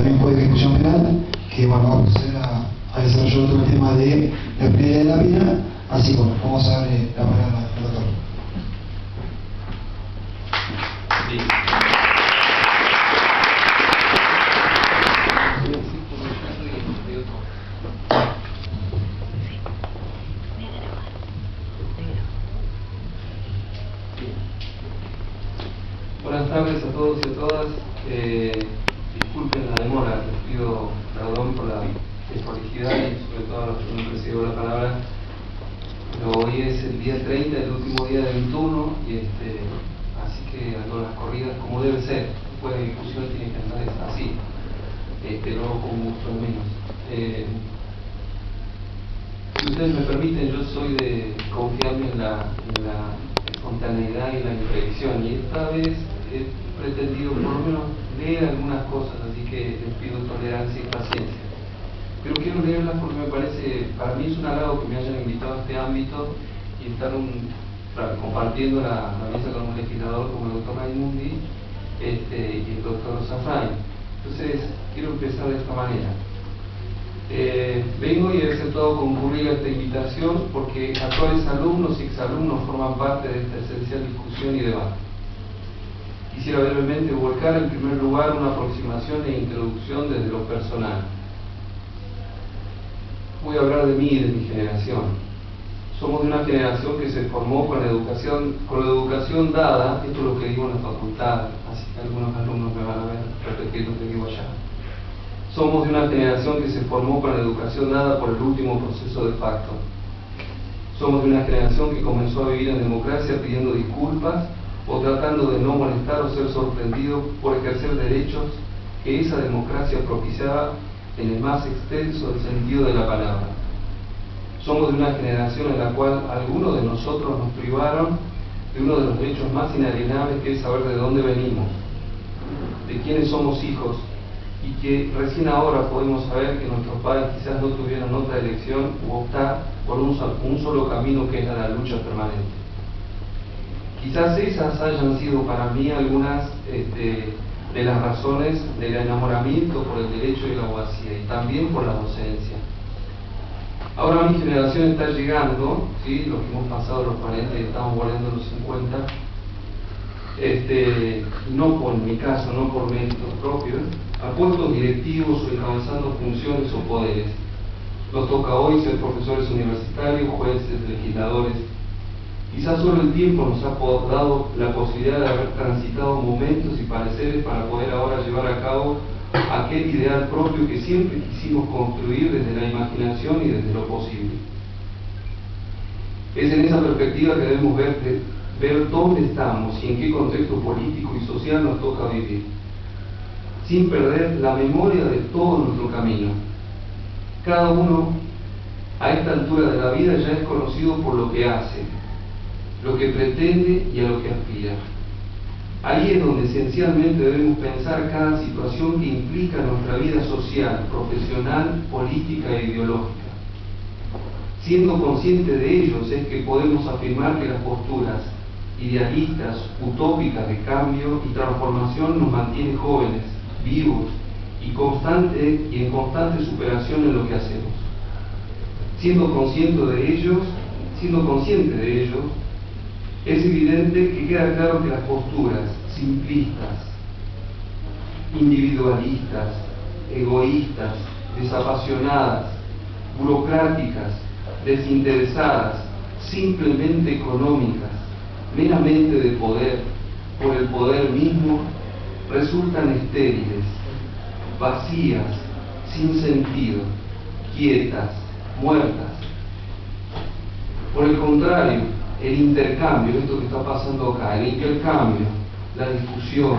también fue de ejecución penal, que bueno, va a proceder a desarrollar todo el tema de la pérdida de la vida. Así que bueno, vamos a darle la palabra al doctor. Sí. Buenas tardes a todos y a todas. Disculpen la demora, les pido perdón por la desprolijidad y sobre todo a los que no recibo la palabra. Pero hoy es el día 30, el último día del turno, y así que hago las corridas como debe ser. Después de discusión tiene que andar así, luego con gusto al menos. Si ustedes me permiten, yo soy de confiarme en la espontaneidad y la imprevisión, y esta vez he pretendido por lo menos leer algunas cosas, así que les pido tolerancia y paciencia. Pero quiero leerlas porque me parece, para mí es un halago que me hayan invitado a este ámbito y estar compartiendo la mesa con un legislador como el doctor Raimundi y el doctor Zafray. Entonces, quiero empezar de esta manera. Vengo y he aceptado concurrir a esta invitación porque actuales alumnos y exalumnos forman parte de esta esencial discusión y debate. Quisiera brevemente volcar en primer lugar una aproximación e introducción desde lo personal. Voy a hablar de mí y de mi generación. Somos de una generación que se formó con la educación dada, esto es lo que digo en la facultad, así que algunos alumnos me van a ver repetir lo que digo allá. Somos de una generación que se formó con la educación dada por el último proceso de facto. Somos de una generación que comenzó a vivir en democracia pidiendo disculpas o tratando de no molestar o ser sorprendido por ejercer derechos que esa democracia propiciaba en el más extenso sentido de la palabra. Somos de una generación en la cual algunos de nosotros nos privaron de uno de los derechos más inalienables, que es saber de dónde venimos, de quiénes somos hijos, y que recién ahora podemos saber que nuestros padres quizás no tuvieron otra elección u optar por un solo camino, que es la lucha permanente. Quizás esas hayan sido para mí algunas de las razones del enamoramiento por el derecho y la abogacía, y también por la docencia. Ahora mi generación está llegando, ¿sí? Los que hemos pasado los 40 y estamos volviendo los 50, no por mi caso, no por méritos propios, a puestos directivos o encabezando funciones o poderes. Nos toca hoy ser profesores universitarios, jueces, legisladores. Quizás solo el tiempo nos ha dado la posibilidad de haber transitado momentos y pareceres para poder ahora llevar a cabo aquel ideal propio que siempre quisimos construir desde la imaginación y desde lo posible. Es en esa perspectiva que debemos ver dónde estamos y en qué contexto político y social nos toca vivir, sin perder la memoria de todo nuestro camino. Cada uno a esta altura de la vida ya es conocido por lo que hace, lo que pretende y a lo que aspira. Ahí es donde esencialmente debemos pensar cada situación que implica nuestra vida social, profesional, política e ideológica. Siendo conscientes de ellos es que podemos afirmar que las posturas idealistas, utópicas de cambio y transformación nos mantienen jóvenes, vivos y en constante superación en lo que hacemos. Siendo consciente de ellos, es evidente que queda claro que las posturas simplistas, individualistas, egoístas, desapasionadas, burocráticas, desinteresadas, simplemente económicas, meramente de poder, por el poder mismo, resultan estériles, vacías, sin sentido, quietas, muertas. Por el contrario, el intercambio, esto que está pasando acá, el intercambio, la discusión,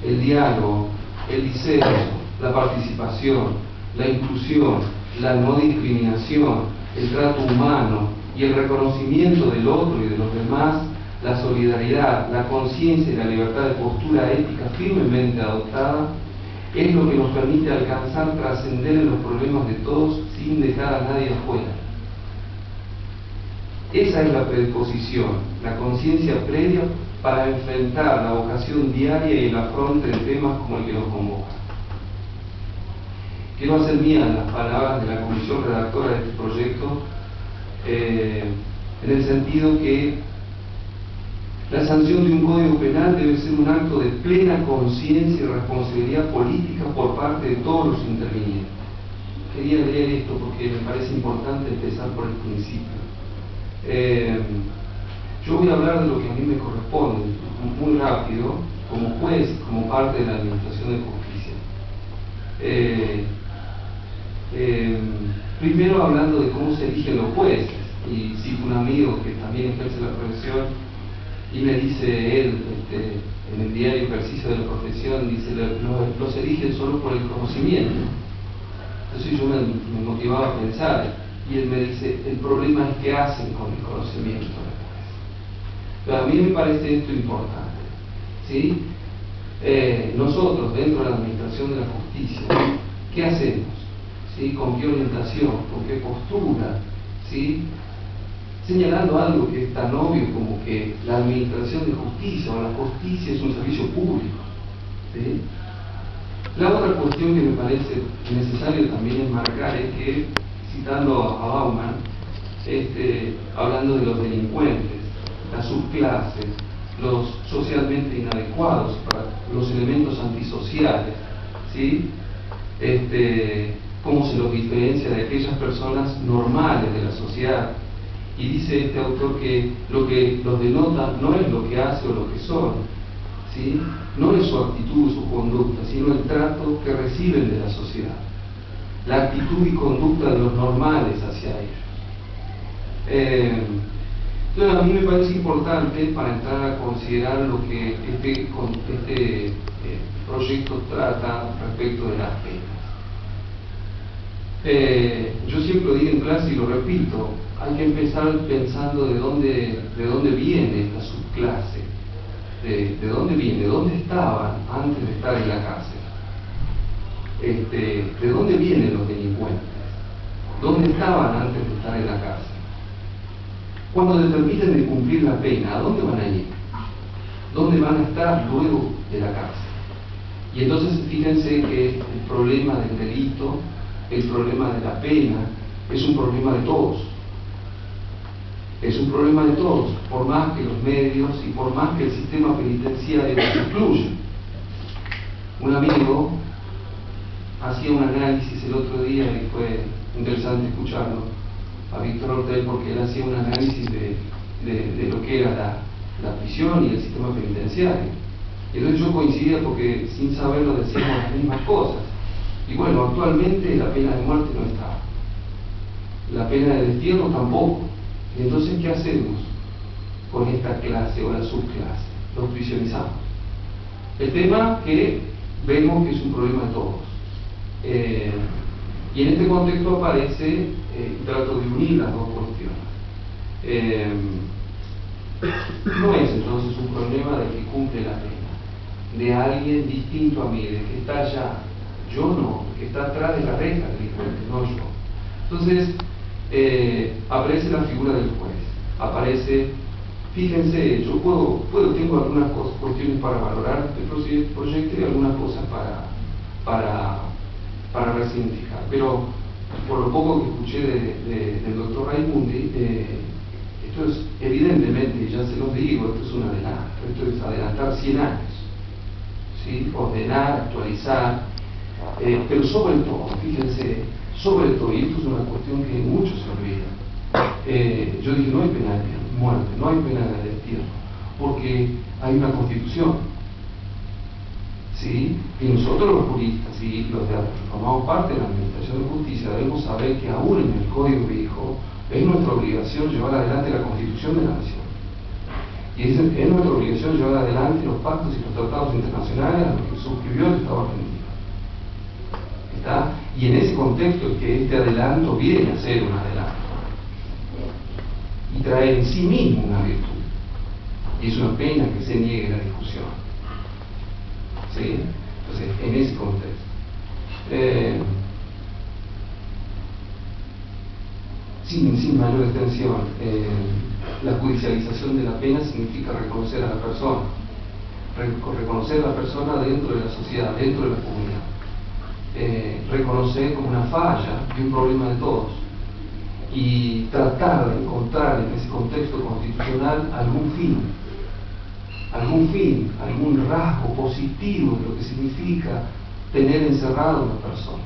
el diálogo, el disenso, la participación, la inclusión, la no discriminación, el trato humano y el reconocimiento del otro y de los demás, la solidaridad, la conciencia y la libertad de postura ética firmemente adoptada, es lo que nos permite alcanzar trascender en los problemas de todos sin dejar a nadie afuera. Esa es la predisposición, la conciencia previa para enfrentar la vocación diaria y el afronte de temas como el que nos convoca. quiero hacer mías las palabras de la comisión redactora de este proyecto, en el sentido que la sanción de un código penal debe ser un acto de plena conciencia y responsabilidad política por parte de todos los intervinientes. Quería leer esto porque me parece importante empezar por el principio. Yo voy a hablar de lo que a mí me corresponde, muy rápido, como juez, como parte de la Administración de Justicia. Primero hablando de cómo se eligen los jueces, y cito un amigo que también ejerce la profesión, y me dice él, en el diario Ejercicio de la Profesión, dice, los eligen solo por el conocimiento. Entonces yo me motivaba a pensar, y él me dice, el problema es qué hacen con el conocimiento después. Pero a mí me parece esto importante, ¿sí? Nosotros, dentro de la Administración de la Justicia, ¿qué hacemos? ¿Sí? ¿Con qué orientación? ¿Con qué postura? ¿Sí? Señalando algo que es tan obvio como que la Administración de Justicia o la justicia es un servicio público, ¿sí? La otra cuestión que me parece necesario también enmarcar es que, citando a Bauman, hablando de los delincuentes, las subclases, los socialmente inadecuados, para los elementos antisociales, ¿sí? Cómo se los diferencia de aquellas personas normales de la sociedad. Y dice este autor que lo que los denota no es lo que hace o lo que son, ¿sí? No es su actitud o su conducta, sino el trato que reciben de la sociedad, la actitud y conducta de los normales hacia ellos. Entonces a mí me parece importante, para entrar a considerar lo que este proyecto trata respecto de las penas. Yo siempre lo digo en clase y lo repito, hay que empezar pensando de dónde viene esta subclase, de dónde viene, de dónde estaban antes de estar en la cárcel, de dónde vienen los delincuentes, dónde estaban antes de estar en la cárcel. Cuando determinen de cumplir la pena, ¿a dónde van a ir? ¿Dónde van a estar luego de la cárcel? Y entonces fíjense que el problema del delito, el problema de la pena, es un problema de todos. Es un problema de todos, por más que los medios y por más que el sistema penitenciario los incluya. Un amigo hacía un análisis el otro día y fue interesante escucharlo, a Víctor Ortel, porque él hacía un análisis de lo que era la prisión y el sistema penitenciario. Y entonces yo coincidía porque sin saberlo decíamos las mismas cosas. Y bueno, actualmente la pena de muerte no está. La pena de destierro tampoco. Y entonces, ¿qué hacemos con esta clase o la subclase? Los prisionizamos. El tema que vemos que es un problema de todos. Y en este contexto aparece, trato de unir las dos cuestiones. No es entonces un problema de que cumple la pena, de alguien distinto a mí, de que está allá. Yo no, que está atrás de la reja delincuente, no yo. Entonces, aparece la figura del juez, aparece, fíjense, yo tengo algunas cuestiones para valorar el proyecto y algunas cosas para resignificar, pero por lo poco que escuché del doctor Raimundi, esto es evidentemente, ya se los digo, esto es un adelanto, esto es adelantar 100 años, ¿sí? Ordenar, actualizar, pero sobre todo, fíjense, sobre todo, y esto es una cuestión que muchos se olvidan, yo dije, no hay pena de muerte, no hay pena de destierro, porque hay una constitución, ¿sí? Y nosotros los juristas y los que formamos parte de la Administración de Justicia debemos saber que aún en el Código Viejo es nuestra obligación llevar adelante la Constitución de la Nación. Y es nuestra obligación llevar adelante los pactos y los tratados internacionales a los que suscribió el Estado argentino. ¿Está? Y en ese contexto es que este adelanto viene a ser un adelanto y trae en sí mismo una virtud. Y es una pena que se niegue la discusión. ¿Sí? Entonces, en ese contexto. Sin mayor extensión, la judicialización de la pena significa reconocer a la persona, reconocer a la persona dentro de la sociedad, dentro de la comunidad, reconocer como una falla y un problema de todos, y tratar de encontrar en ese contexto constitucional algún algún rasgo positivo de lo que significa tener encerrado a una persona,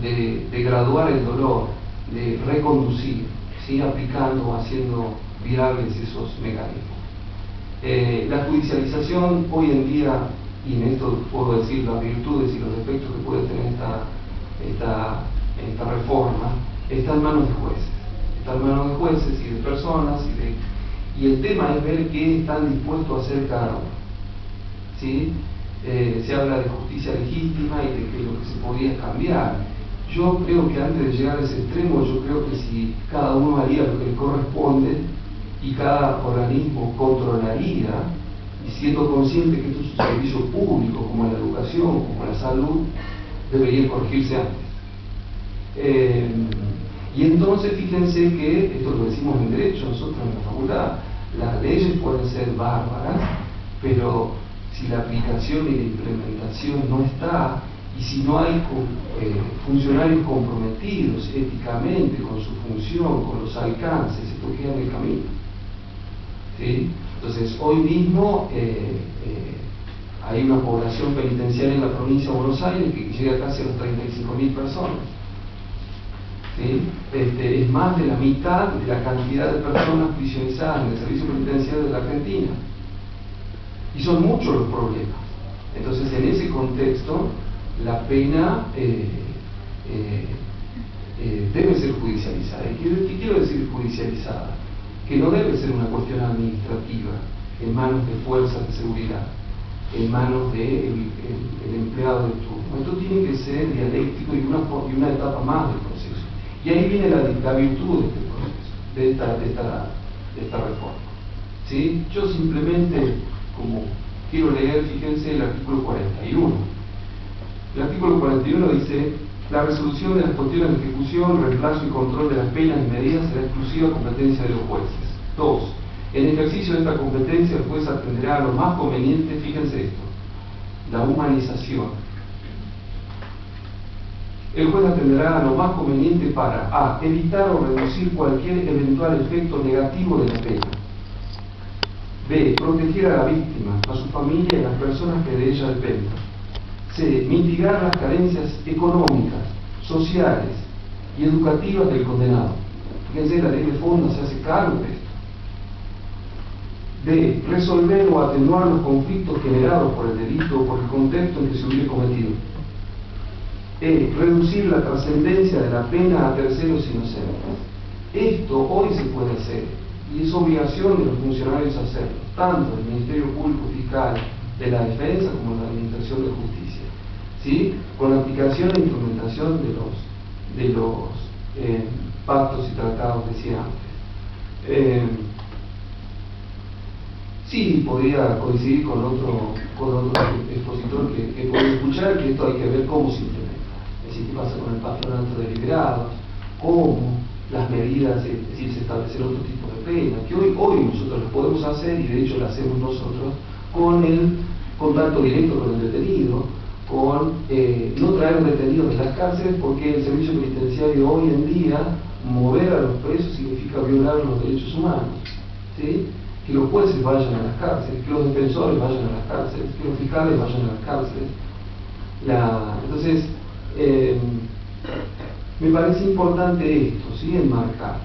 de graduar el dolor, de reconducir, ¿sí? Aplicando o haciendo viables esos mecanismos. La judicialización hoy en día, y en esto puedo decir las virtudes y los defectos que puede tener esta reforma, está en manos de jueces. Está en manos de jueces y de personas, y el tema es ver qué están dispuestos a hacer cada uno. ¿Sí? Se habla de justicia legítima y de que lo que se podía cambiar. Yo creo que antes de llegar a ese extremo, yo creo que si cada uno haría lo que le corresponde y cada organismo controlaría, y siendo consciente que esto es un servicio público, como la educación, como la salud, debería corregirse antes. Y entonces fíjense que, esto lo decimos en derecho nosotros en la facultad, las leyes pueden ser bárbaras, pero si la aplicación y la implementación no está, y si no hay funcionarios comprometidos éticamente con su función, con los alcances, esto queda en el camino. ¿Sí? Entonces, hoy mismo hay una población penitenciaria en la provincia de Buenos Aires que llega casi a los 35.000 personas. ¿Sí? Es más de la mitad de la cantidad de personas prisionizadas en el servicio penitenciario de la Argentina. Y son muchos los problemas. Entonces, en ese contexto, la pena debe ser judicializada. ¿Qué quiero decir judicializada? Que no debe ser una cuestión administrativa en manos de fuerzas de seguridad, en manos del empleado de turno. Esto tiene que ser dialéctico y una etapa más del proceso. Y ahí viene la virtud de este proceso, de esta reforma. ¿Sí? Yo simplemente, como quiero leer, fíjense el artículo 41. El artículo 41 dice: la resolución de las cuestiones de ejecución, reemplazo y control de las penas y medidas será exclusiva competencia de los jueces. 2. En ejercicio de esta competencia, el juez atenderá a lo más conveniente, fíjense esto, la humanización. El juez atenderá a lo más conveniente para a. evitar o reducir cualquier eventual efecto negativo de la pena. B. Proteger a la víctima, a su familia y a las personas que de ella dependan. C. Mitigar las carencias económicas, sociales y educativas del condenado. Fíjense, la ley de fondo se hace cargo de esto. D. Resolver o atenuar los conflictos generados por el delito o por el contexto en que se hubiera cometido. E. Reducir la trascendencia de la pena a terceros inocentes. Esto hoy se puede hacer y es obligación de los funcionarios hacerlo, tanto del Ministerio Público Fiscal, de la Defensa como de la Administración de Justicia, ¿sí? Con la aplicación e implementación de los pactos y tratados, decía antes. Sí, podría coincidir con otro expositor que puede escuchar que esto hay que ver cómo se implementa. Es decir, qué pasa con el patronato deliberados, cómo las medidas, es decir, se establecer otro tipo de pena, que hoy nosotros lo podemos hacer, y de hecho lo hacemos nosotros, con el contacto directo con el detenido, con no traer detenidos de las cárceles, porque el servicio penitenciario hoy en día, mover a los presos significa violar los derechos humanos, ¿sí? Que los jueces vayan a las cárceles, que los defensores vayan a las cárceles, que los fiscales vayan a las cárceles. Entonces, me parece importante esto, ¿sí? Enmarcar.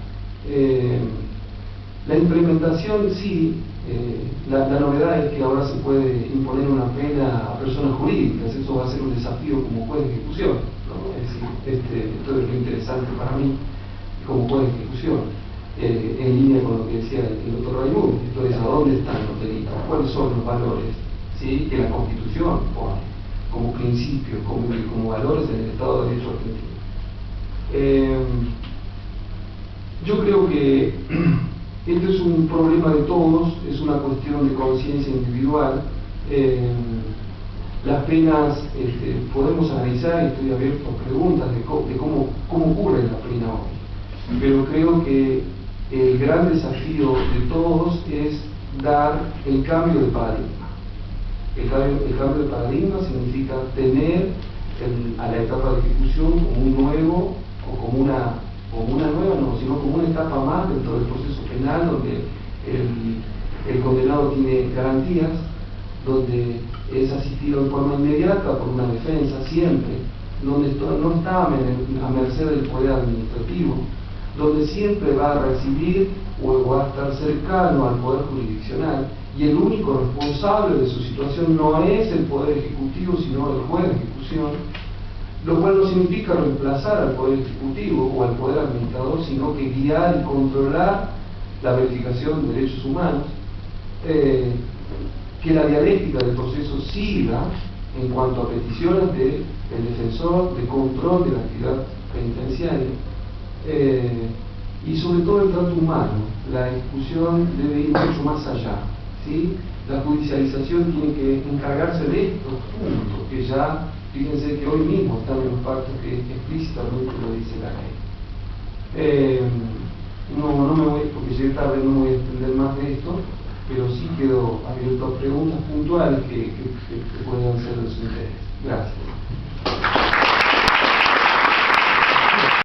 La implementación, sí, la novedad es que ahora se puede imponer una pena a personas jurídicas. Eso va a ser un desafío como juez de ejecución, ¿no? Es decir, esto es lo interesante para mí como juez de ejecución, en línea con lo que decía el doctor Raimundo. Esto es: ¿a dónde están los delitos? ¿Cuáles son los valores, ¿sí? Que la Constitución pone como principios, como valores en el Estado de Derecho argentino? Yo creo que esto es un problema de todos, es una cuestión de conciencia individual. Las penas, podemos analizar, y estoy abierto a preguntas de cómo ocurre la pena hoy, pero creo que el gran desafío de todos es dar el cambio de paradigma. El cambio de paradigma significa tener a la etapa de ejecución como un nuevo, o como una nueva, no, sino como una etapa más dentro del proceso penal, donde el condenado tiene garantías, donde es asistido de forma inmediata por una defensa siempre, donde no está a merced del poder administrativo, donde siempre va a recibir o va a estar cercano al poder jurisdiccional, y el único responsable de su situación no es el poder ejecutivo, sino el juez de ejecución, lo cual no significa reemplazar al poder ejecutivo o al poder administrador, sino que guiar y controlar la verificación de derechos humanos, que la dialéctica del proceso siga en cuanto a peticiones del defensor, de control de la actividad penitenciaria, y sobre todo el trato humano. La ejecución debe ir mucho más allá, ¿sí? La judicialización tiene que encargarse de estos puntos, que ya, fíjense que hoy mismo están en los pactos que explícitamente lo dice la ley. No me voy, porque llegué tarde, no me voy a extender más de esto, pero sí quedo abierto a preguntas puntuales que puedan ser de su interés. Gracias.